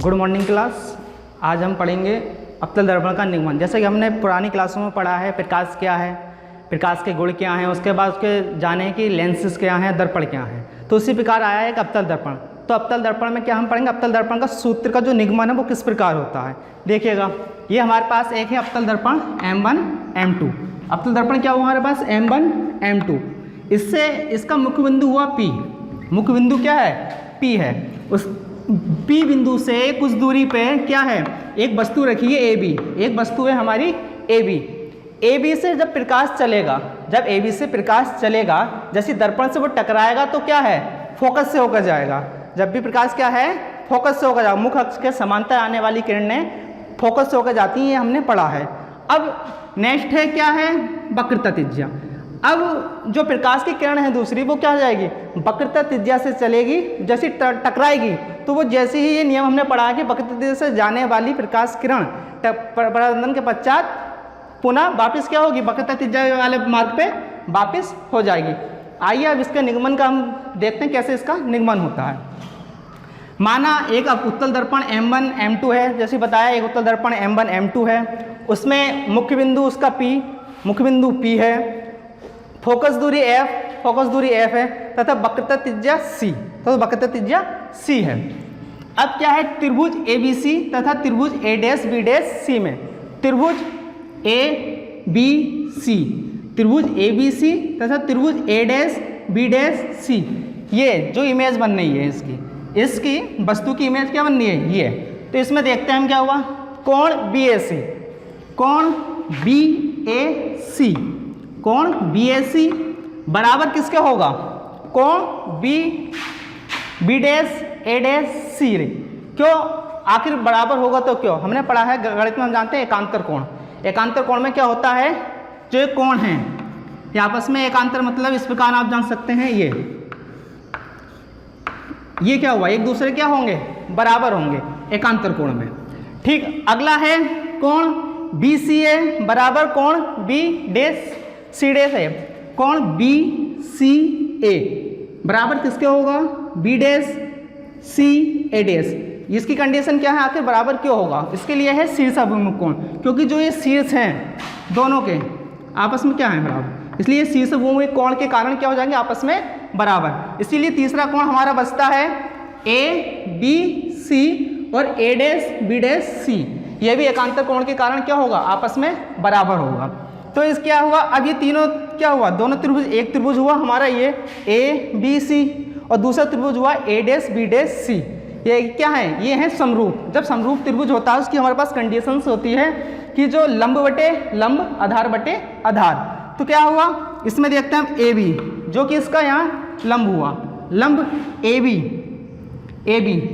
Good morning class. आज हम पढ़ेंगे अवतल दर्पण का निगमन। जैसे कि हमने पुरानी क्लासों में पढ़ा है प्रकाश क्या है, प्रकाश के गुण क्या हैं, उसके बाद उसके जाने कि लेंसेज क्या हैं, दर्पण क्या हैं। तो उसी प्रकार आया है एक अवतल दर्पण। तो अवतल दर्पण में क्या हम पढ़ेंगे, अवतल दर्पण का सूत्र का जो निगमन है वो किस प्रकार होता है। देखिएगा, ये हमारे पास एक है अवतल दर्पण M1 M2। अवतल दर्पण क्या हुआ हमारे पास M1 M2। इससे इसका मुख्य बिंदु हुआ P। मुख्य बिंदु क्या है, P है। उस P बिंदु से कुछ दूरी पे क्या है, एक वस्तु रखी है AB। एक वस्तु है हमारी AB। AB से जब प्रकाश चलेगा, जब AB से प्रकाश चलेगा, जैसे दर्पण से वो टकराएगा तो क्या है, फोकस से होकर जाएगा। जब भी प्रकाश क्या है, फोकस से होकर जाएगा। मुख्य अक्ष के समांतर आने वाली किरणें फोकस से होकर जाती हैं, ये हमने पढ़ा है। अब नेक्स्ट है क्या है, वक्रता त्रिज्या। अब जो प्रकाश की किरण है दूसरी, वो क्या हो जाएगी, वक्रता त्रिज्या से चलेगी। जैसे टकराएगी तो वो जैसे ही, ये नियम हमने पढ़ा है कि वक्रता त्रिज्या से जाने वाली प्रकाश किरण परावर्तन के पश्चात पुनः वापस क्या होगी, वक्रता त्रिज्या वाले मार्ग पे वापस हो जाएगी। आइए अब इसके निगमन का हम देखते हैं कैसे इसका निगमन होता है। माना एक उत्तल दर्पण M1 M2 है, जैसे बताया एक उत्तल दर्पण M1 M2 है। उसमें मुख्य बिंदु उसका P, मुख्य बिंदु P है, फोकस दूरी F, फोकस दूरी F है, तथा वक्रता त्रिज्या C, तो वक्रता त्रिज्या C है। अब क्या है, त्रिभुज ABC तथा त्रिभुज A'BC में, त्रिभुज ABC, त्रिभुज ABC तथा त्रिभुज A'BC, ये जो इमेज बन रही है इसकी वस्तु की इमेज क्या बन रही है, ये। तो इसमें देखते हैं हम क्या हुआ, कोण BAC, कोण BAC, कोण BAC बराबर किसके होगा, कोण BA'C। क्यों आखिर बराबर होगा, तो क्यों, हमने पढ़ा है गणित में, हम जानते हैं एकांतर कोण। एकांतर कोण में क्या होता है, जो ये कोण है ये आपस में एकांतर, मतलब इस प्रकार आप जान सकते हैं, ये क्या हुआ, एक दूसरे क्या होंगे, बराबर होंगे एकांतर कोण में। ठीक, अगला है कोण BCA बराबर कोण B'C' है। कोण BCA बराबर किसके होगा, B'Ca'। इसकी कंडीशन क्या है, आखिर बराबर क्यों होगा, इसके लिए है शीर्ष अभिमुख कोण, क्योंकि जो ये शीर्ष हैं दोनों के आपस में क्या है, बराबर। इसलिए शीर्ष अभिमुख कोण के कारण क्या हो जाएंगे, आपस में बराबर। इसीलिए तीसरा कोण हमारा बचता है ABC और A'B'C। ये भी एकांतर कोण के कारण क्या होगा, आपस में बराबर होगा। तो इस क्या हुआ, अब ये तीनों क्या हुआ, दोनों त्रिभुज, एक त्रिभुज हुआ हमारा ये ABC और दूसरा त्रिभुज हुआ A'B'C। ये क्या है, ये है समरूप। जब समरूप त्रिभुज होता है उसकी हमारे पास कंडीशंस होती है कि जो लंब बटे लंब, आधार बटे आधार। तो क्या हुआ, इसमें देखते हैं AB, जो कि इसका यहाँ लंब हुआ, लंब AB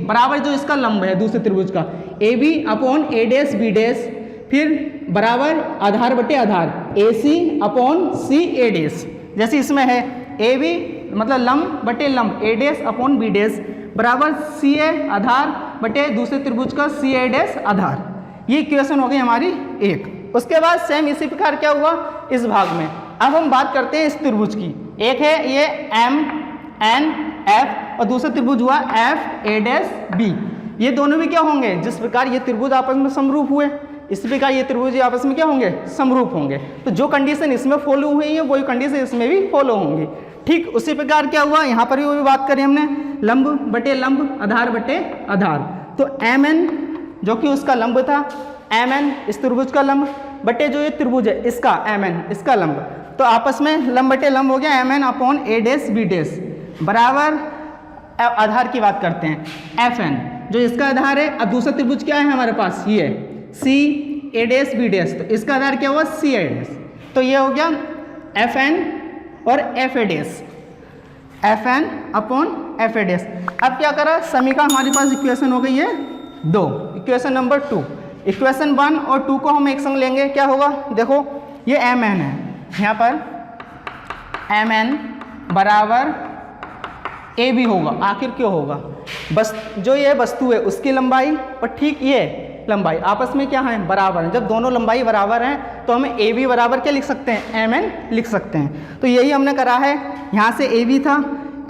बराबर जो इसका लंब है दूसरे त्रिभुज का, AB अपॉन A'B', फिर बराबर आधार बटे आधार AC अपॉन CA'। जैसे इसमें है AB मतलब लंब बटे लंब, A' अपॉन B' बराबर CA आधार बटे दूसरे त्रिभुज का CA' आधार। ये इक्वेशन हो गई हमारी एक। उसके बाद सेम इसी प्रकार क्या हुआ इस भाग में। अब हम बात करते हैं इस त्रिभुज की। एक है ये MNF और दूसरा त्रिभुज हुआ FA'B। ये दोनों भी क्या होंगे, जिस प्रकार ये त्रिभुज आपस में समरूप हुए, इस प्रकार ये त्रिभुज आपस में क्या होंगे, समरूप होंगे। तो जो कंडीशन इसमें फॉलो हुई है वही कंडीशन इसमें भी फॉलो होंगी। ठीक उसी प्रकार क्या हुआ यहाँ पर भी वो भी बात करें हमने, लंब बटे लंब, आधार बटे आधार। तो MN जो कि उसका लंब था, MN इस त्रिभुज का लंब बटे जो ये त्रिभुज है इसका MN इसका लंब, तो आपस में लंब बटे लंब हो गया MN अपॉन A'B' बराबर आधार की बात करते हैं FN जो इसका आधार है। अब दूसरा त्रिभुज क्या है हमारे पास, ये CA', तो इसका आधार क्या हुआ CA'। तो ये हो गया FN और FA', FN अपॉन FA'। अब क्या करा, समीकरण हमारे पास इक्वेशन हो गई है दो, इक्वेशन नंबर 2। इक्वेशन 1 और 2 को हम एक संग लेंगे, क्या होगा, देखो ये MN है, यहाँ पर MN बराबर AB होगा। आखिर क्यों होगा, बस जो ये वस्तु है उसकी लंबाई और ठीक ये लंबाई आपस में क्या है, बराबर है। जब दोनों लंबाई बराबर हैं तो हमें ए बी बराबर क्या लिख सकते हैं, एम एन लिख सकते हैं। तो यही हमने करा है। यहाँ से ए बी था,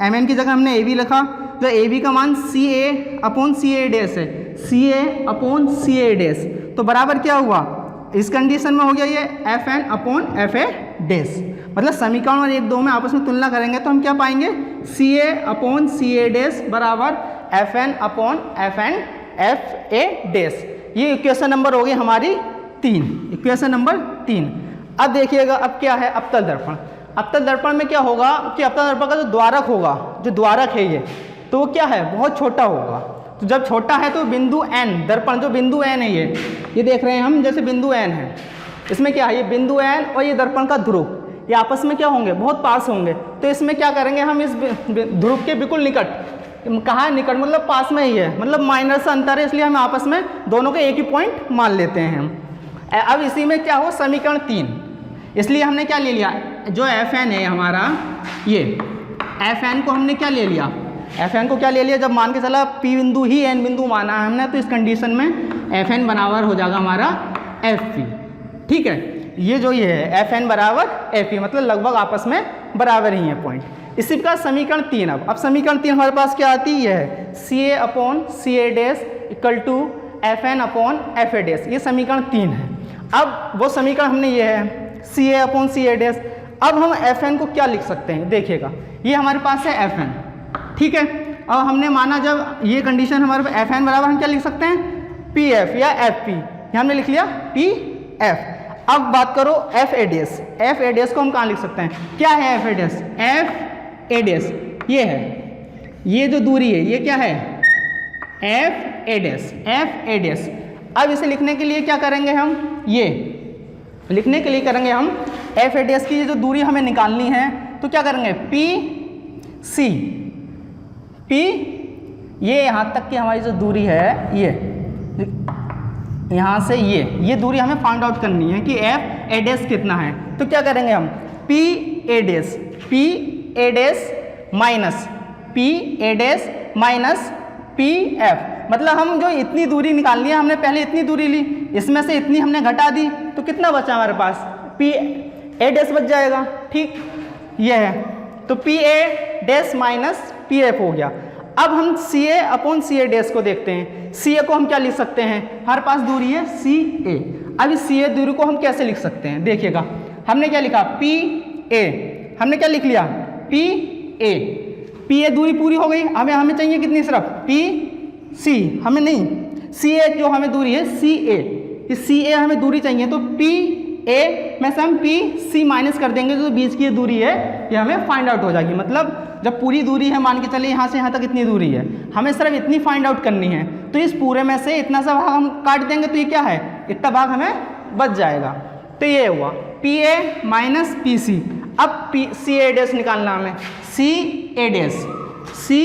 एम एन की जगह हमने ए बी लिखा, तो ए बी का मान सी A upon C A dash है, C A upon C A dash. तो बराबर क्या हुआ, इस कंडीशन में हो गया ये F N upon F A dash. मतलब समीकरण और 1 2 में आपस में तुलना करेंगे तो हम क्या पाएंगे, C A upon C A dash बराबर F N upon F N F A dash. ये इक्वेशन नंबर हो गई हमारी 3, इक्वेशन नंबर 3। अब देखिएगा अब क्या है अवतल दर्पण। अवतल दर्पण में क्या होगा कि अवतल दर्पण का जो द्वारक होगा, जो द्वारक है ये, तो वो क्या है, बहुत छोटा होगा। तो जब छोटा है तो बिंदु एन, दर्पण जो बिंदु एन है ये देख रहे हैं हम, जैसे बिंदु एन है, इसमें क्या है, ये बिंदु एन और ये दर्पण का ध्रुव, ये आपस में क्या होंगे, बहुत पास होंगे। तो इसमें क्या करेंगे हम, इस ध्रुव के बिल्कुल निकट, कहाँ है निकट, मतलब पास में ही है, मतलब माइनर से अंतर है, इसलिए हम आपस में दोनों के एक ही पॉइंट मान लेते हैं हम। अब इसी में क्या हो, समीकरण 3, इसलिए हमने क्या ले लिया, जो एफ एन है हमारा, ये एफ एन को हमने क्या ले लिया, एफ एन को क्या ले लिया, जब मान के चला पी बिंदु ही एन बिंदु माना है हमने, तो इस कंडीशन में एफ एन बराबर हो जाएगा हमारा एफ पी। ठीक है, ये जो ये है एफ एन बराबर एफ पी, मतलब लगभग आपस में बराबर ही है पॉइंट। इसी प्रकार समीकरण 3, अब समीकरण 3 हमारे पास क्या आती है, C A upon C A dash equal to F N upon F A dash, ये समीकरण 3 है। अब वो समीकरण हमने ये है C A upon C A dash. अब हम एफ एन को क्या लिख सकते हैं, देखिएगा ये हमारे पास है एफ एन, ठीक है। अब हमने माना जब ये कंडीशन हमारे पास एफ एन बराबर, हम क्या लिख सकते हैं, पी एफ या एफ पी, ये हमने लिख लिया पी एफ। अब बात करो F A dash, F A dash को हम कहाँ लिख सकते हैं, क्या है F A dash, F A dash ये है, ये जो दूरी है ये क्या है, F A dash, F A dash. अब इसे लिखने के लिए क्या करेंगे हम, ये लिखने के लिए करेंगे हम एफ ए डैश की ये जो दूरी हमें निकालनी है, तो क्या करेंगे, पी सी, पी ये यहाँ तक की हमारी जो दूरी है, ये यहाँ से ये दूरी हमें फाइंड आउट करनी है कि एफ ए डैश कितना है। तो क्या करेंगे हम, P A dash, P A dash minus P A dash minus P F, मतलब हम जो इतनी दूरी निकालनी है, हमने पहले इतनी दूरी ली, इसमें से इतनी हमने घटा दी, तो कितना बचा हमारे पास, पी ए डैश बच जाएगा। ठीक, ये है, तो P A dash minus P F हो गया। अब हम सी A upon C A dash को देखते हैं। सी ए को हम क्या लिख सकते हैं, हमारे पास दूरी है सी ए। अब इस सी ए दूरी को हम कैसे लिख सकते हैं, देखिएगा हमने क्या लिखा, पी ए, हमने क्या लिख लिया, पी ए, पी ए दूरी पूरी हो गई। हमें चाहिए कितनी, सिर्फ पी सी, हमें नहीं, सी ए जो हमें दूरी है सी ए, इस सी ए हमें दूरी चाहिए, तो पी ए में से हम पी सी माइनस कर देंगे, जो बीच की दूरी है ये हमें फाइंड आउट हो जाएगी। मतलब जब पूरी दूरी है, मान के चलिए यहाँ से यहाँ तक इतनी दूरी है, हमें सिर्फ इतनी फाइंड आउट करनी है, तो इस पूरे में से इतना सा भाग हम काट देंगे, तो ये क्या है, इतना भाग हमें बच जाएगा। तो ये हुआ P A minus P C. अब पी सी ए डैश निकालना हमें, सी A dash, C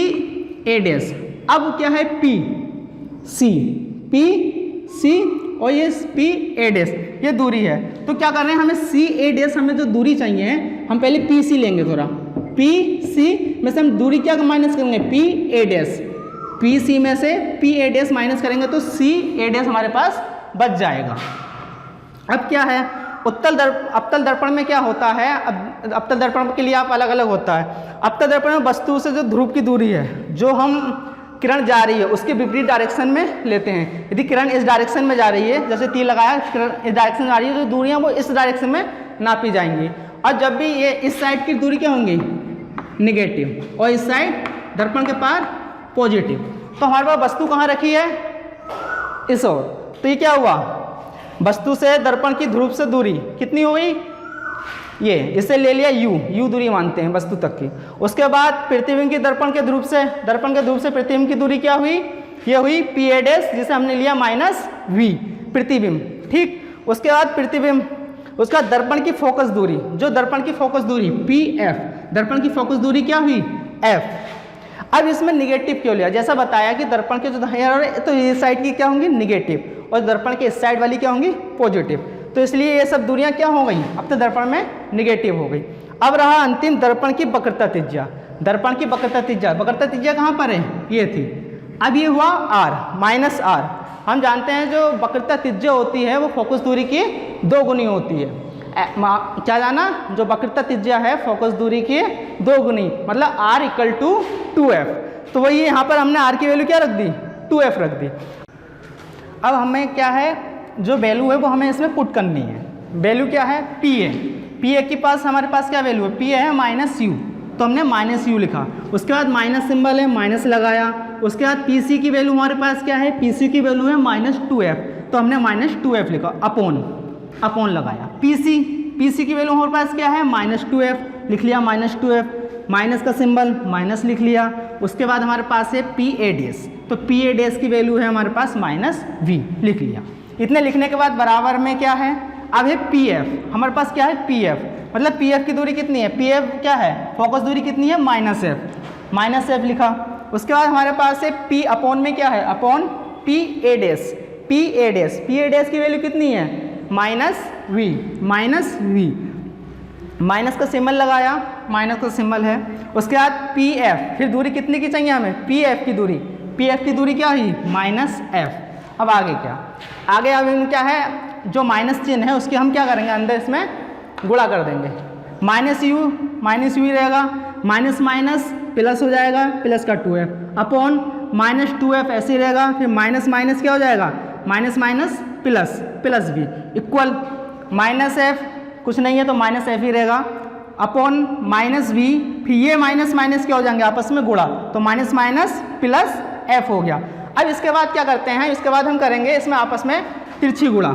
A dash, अब क्या है पी सी, पी सी और ये पी ए डैश, ये दूरी है। तो क्या कर रहे हैं, हमें सी ए डैश, हमें जो दूरी चाहिए हम पहले पी सी लेंगे, थोड़ा पी सी में से हम दूरी क्या माइनस करेंगे, P A dash, P C में से पी ए डैश माइनस करेंगे तो सी ए डैश हमारे पास बच जाएगा। अब क्या है, अवतल दर्पण में क्या होता है, अब अवतल दर्पण के लिए आप अलग अलग होता है। अवतल दर्पण में वस्तु से जो ध्रुव की दूरी है, जो हम किरण जा रही है उसके विपरीत डायरेक्शन में लेते हैं। यदि किरण इस डायरेक्शन में जा रही है, जैसे तीर लगाया, किरण इस डायरेक्शन में जा रही है, तो दूरियां वो इस डायरेक्शन में नापी जाएंगी। और जब भी ये इस साइड की दूरी क्या होंगी, निगेटिव, और इस साइड दर्पण के पार पॉजिटिव। तो हमारे पास वस्तु कहाँ रखी है, इस ओर, तो ये क्या हुआ, वस्तु से दर्पण की ध्रुव से दूरी कितनी हुई, ये इसे ले लिया यू दूरी मानते हैं वस्तु तक की। उसके बाद प्रतिबिंब की दर्पण के ध्रुव से प्रतिबिंब की दूरी क्या हुई, ये हुई पी ए डैश, जिसे हमने लिया माइनस वी प्रतिबिंब। ठीक, उसके बाद प्रतिबिंब, उसका दर्पण की फोकस दूरी, जो दर्पण की फोकस दूरी पी एफ, दर्पण की फोकस दूरी क्या हुई एफ। अब इसमें निगेटिव क्यों लिया, जैसा बताया कि दर्पण के जो दाहिने, तो इस साइड की क्या होंगी निगेटिव, और दर्पण के इस साइड वाली क्या होंगी पॉजिटिव, तो इसलिए ये सब दूरियां क्या हो गई, अब तो दर्पण में निगेटिव हो गई। अब रहा अंतिम दर्पण की वक्रता त्रिज्या। दर्पण की वक्रता त्रिज्या कहाँ पर है, ये थी। अब ये हुआ आर माइनस आर, हम जानते हैं जो वक्रता त्रिज्या होती है वो फोकस दूरी की 2 गुनी होती है। क्या जाना, जो वक्रता त्रिज्या है फोकस दूरी की 2 गुनी, मतलब r इक्वल टू 2f। तो वही यहाँ पर हमने r की वैल्यू क्या रख दी, 2f रख दी। अब हमें क्या है, जो वैल्यू है वो हमें इसमें पुट करनी है। वैल्यू क्या है, पी ए के पास हमारे पास क्या वैल्यू है, पी ए है -u, तो हमने -u लिखा। उसके बाद माइनस सिंबल है, माइनस लगाया। उसके बाद पी सी की वैल्यू हमारे पास क्या है, पी सी की वैल्यू है -2f, तो हमने -2f लिखा, अपॉन लगाया। पी सी की वैल्यू हमारे पास क्या है, -2f लिख लिया, -2f, माइनस का सिंबल माइनस लिख लिया। उसके बाद हमारे पास है पी ए डैश, तो पी ए डैश की वैल्यू है हमारे पास -v लिख लिया। इतने लिखने के बाद बराबर में क्या है, अब है पी एफ, हमारे पास क्या है पी एफ, मतलब पी एफ की दूरी कितनी है, पी एफ क्या है, फोकस दूरी कितनी है, -f लिखा। उसके बाद हमारे पास है पी अपॉन में क्या है, अपॉन पी ए डैश की वैल्यू कितनी है, -v, माइनस का सिंबल लगाया, माइनस का सिंबल है। उसके बाद पी एफ, फिर दूरी कितने की चाहिए हमें, पी एफ की दूरी क्या हुई, -f। अब आगे क्या, आगे अब क्या है, जो माइनस चिन्ह है उसके हम क्या करेंगे, अंदर इसमें गुणा कर देंगे। -u रहेगा, माइनस माइनस प्लस हो जाएगा, प्लस का 2f, अपॉन -2f ऐसे ही रहेगा। फिर माइनस माइनस क्या हो जाएगा, माइनस प्लस भी इक्वल -f, कुछ नहीं है तो -f ही रहेगा, अपॉन -v। फिर ये माइनस क्या हो जाएंगे, आपस में गुणा, तो माइनस प्लस f हो गया। अब इसके बाद क्या करते हैं, इसके बाद हम करेंगे इसमें आपस में तिरछी गुणा,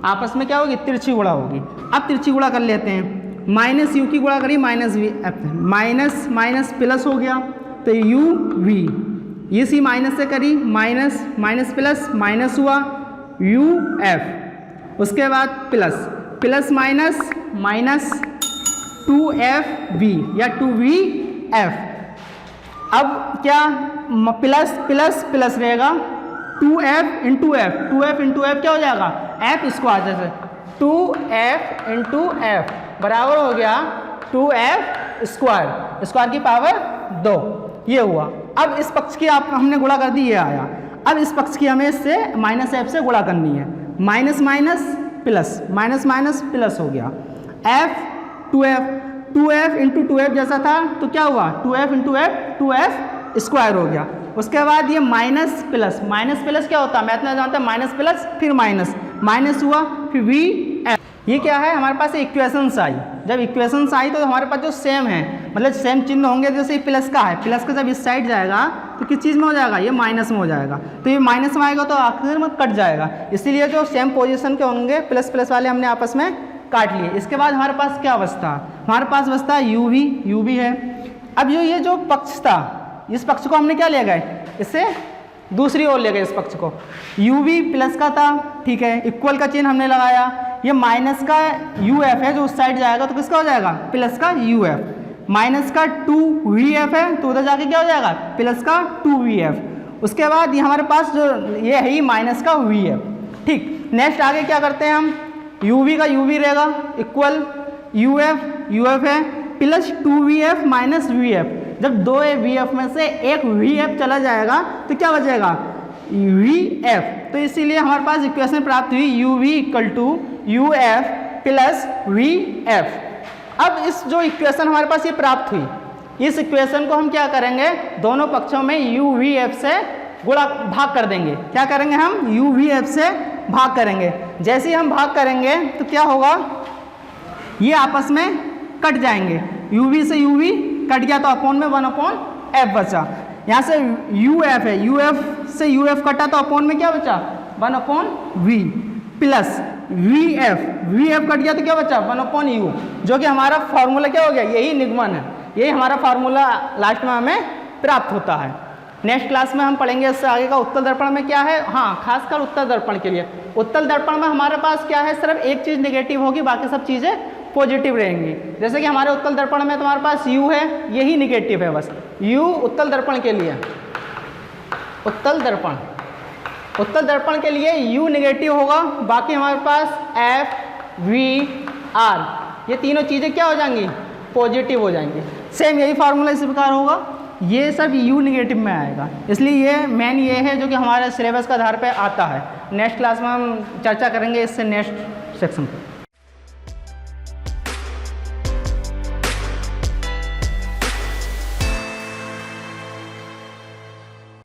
आपस में क्या होगी, तिरछी गुणा होगी। अब तिरछी गुणा कर लेते हैं, -u की गुणा करी -v, माइनस प्लस हो गया, तो uv, ये सी माइनस से करी, माइनस प्लस माइनस हुआ, uf। उसके बाद प्लस माइनस 2fv या 2vf। अब क्या, प्लस रहेगा, 2f इंटू एफ क्या हो जाएगा, f स्क्वायर, जैसे 2f इंटू एफ बराबर हो गया 2f स्क्वायर की पावर 2, ये हुआ। अब इस पक्ष की हमने गुणा कर दी, ये आया। अब इस पक्ष की हमें इससे -f से गुणा करनी है, माइनस प्लस हो गया, f 2f इंटू 2f जैसा था, तो क्या हुआ, 2f into F 2f square हो गया। उसके बाद ये माइनस प्लस क्या होता है, मैं इतना जानता हूँ, माइनस प्लस फिर माइनस हुआ, फिर वी एफ। ये क्या है, हमारे पास इक्वेशंस आई। जब इक्वेशंस आई तो हमारे पास जो सेम है, मतलब सेम चिन्ह होंगे, जैसे प्लस का है, प्लस का जब इस साइड जाएगा तो किस चीज़ में हो जाएगा, ये माइनस में हो जाएगा, तो ये माइनस में आएगा तो आखिर में कट जाएगा। इसीलिए जो सेम पोजीशन के होंगे प्लस वाले हमने आपस में काट लिए। इसके बाद हमारे पास क्या बचता, हमारे पास बचता है यू भी है। अब ये जो पक्ष था, इस पक्ष को हमने क्या ले गए, इससे दूसरी ओर ले गए इस पक्ष को, यू वी प्लस का था, ठीक है, इक्वल का चिन्ह हमने लगाया। ये माइनस का यू एफ है, जो उस साइड जाएगा तो किसका हो जाएगा, प्लस का यू एफ। माइनस का 2vf है, तो उधर जाके क्या हो जाएगा, प्लस का 2vf। उसके बाद ये हमारे पास जो ये है ही माइनस का vf। ठीक, नेक्स्ट आगे क्या करते हैं हम, uv का uv रहेगा इक्वल uf है प्लस 2vf माइनस vf। जब दो vf में से एक vf चला जाएगा तो क्या बचेगा, vf। तो इसीलिए हमारे पास इक्वेशन प्राप्त हुई uv equal to uf plus vf। अब इस जो इक्वेशन हमारे पास ये प्राप्त हुई, इस इक्वेशन को हम क्या करेंगे, दोनों पक्षों में uvf से गुणा भाग कर देंगे। क्या करेंगे हम, uvf से भाग करेंगे। जैसे ही हम भाग करेंगे तो क्या होगा, ये आपस में कट जाएंगे, uv से uv कट गया तो अपॉन में 1/f बचा। यहाँ से uf है, uf से uf कटा तो अपॉन में क्या बचा, 1/v प्लस vf कट गया तो क्या बचा, 1/u, जो कि हमारा फार्मूला क्या हो गया, यही निगमन है, यही हमारा फार्मूला लास्ट में हमें प्राप्त होता है। नेक्स्ट क्लास में हम पढ़ेंगे इससे आगे का उत्तल दर्पण में क्या है। हाँ, खासकर उत्तल दर्पण के लिए, उत्तल दर्पण में हमारे पास क्या है, सिर्फ एक चीज़ नेगेटिव होगी, बाकी सब चीज़ें पॉजिटिव रहेंगी। जैसे कि हमारे उत्तल दर्पण में तुम्हारे पास u है, यही निगेटिव है बस, u उत्तल दर्पण के लिए, उत्तल दर्पण के लिए u निगेटिव होगा, बाकी हमारे पास f v r ये तीनों चीज़ें क्या हो जाएंगी, पॉजिटिव हो जाएंगी। सेम यही फार्मूला इस प्रकार होगा। ये सब यू निगेटिव में आएगा, इसलिए ये मेन ये है जो कि हमारे सिलेबस के आधार पे आता है। नेक्स्ट क्लास में हम चर्चा करेंगे इससे नेक्स्ट सेक्शन पर।